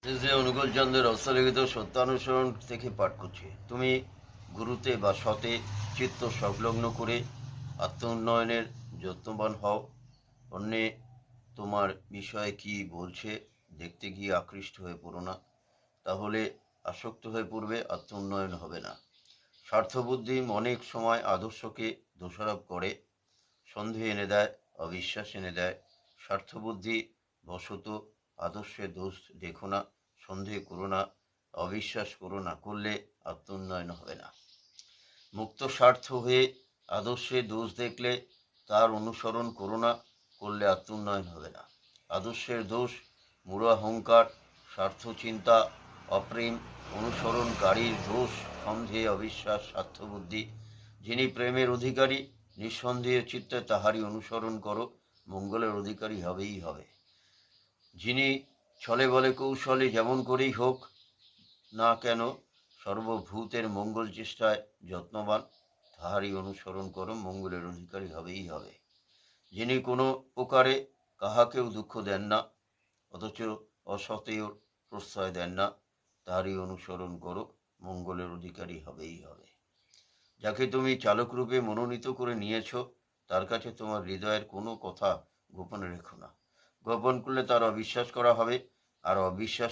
শ্রী অনুকূলচন্দ্রের হস্তলিখিত সত্যানুসরণ থেকে পাঠ করছি। তুমি গুরুতে বা সতে চিত্ত সংলগ্ন করে আত্ম উন্নয়নের যত্নবান হও। অন্যে তোমার বিষয়ে কি বলছে দেখতে গিয়ে আকৃষ্ট হয়ে পড়ো না, তাহলে আসক্ত হয়ে পড়বে, আত্ম উন্নয়ন হবে না। স্বার্থবুদ্ধি অনেক সময় আদর্শকে দোষারোপ করে, সন্দেহ এনে দেয়, অবিশ্বাস এনে দেয়। স্বার্থবুদ্ধি বশত আদর্শে দোষ দেখো না, সন্দেহ করো না, অবিশ্বাস করো না, করলে আত্ম উন্নয়ন হবে না। মুক্ত স্বার্থ হয়ে আদর্শে দোষ দেখলে তার অনুসরণ করো না, করলে আত্ম উন্নয়ন হবে না। আদর্শের দোষ মূঢ় অহংকার, স্বার্থ চিন্তা, অপ্রেম, অনুসরণকারীর দোষ সন্দেহ, অবিশ্বাস, স্বার্থবুদ্ধি। যিনি প্রেমের অধিকারী, নিঃসন্দেহ চিত্তে তাহারই অনুসরণ করো, মঙ্গলের অধিকারী হবেই হবে। যিনি ছলে বলে কৌশলে যেমন করেই হোক না কেন সর্বভূতের মঙ্গল চেষ্টায় যত্নবান, তাহারই অনুসরণ করো, মঙ্গলের অধিকারী হবেই হবে। যিনি কোনো প্রকারে কাহাকেও দুঃখ দেন না, অথচ অসতেয় প্রশ্রয় দেন না, তাহারই অনুসরণ করো, মঙ্গলের অধিকারী হবেই হবে। যাকে তুমি চালকরূপে মনোনীত করে নিয়েছ, তার কাছে তোমার হৃদয়ের কোনো কথা গোপন রেখো না। গোপন করলে তার অবিশ্বাস করা হবে, আর অবিশ্বাস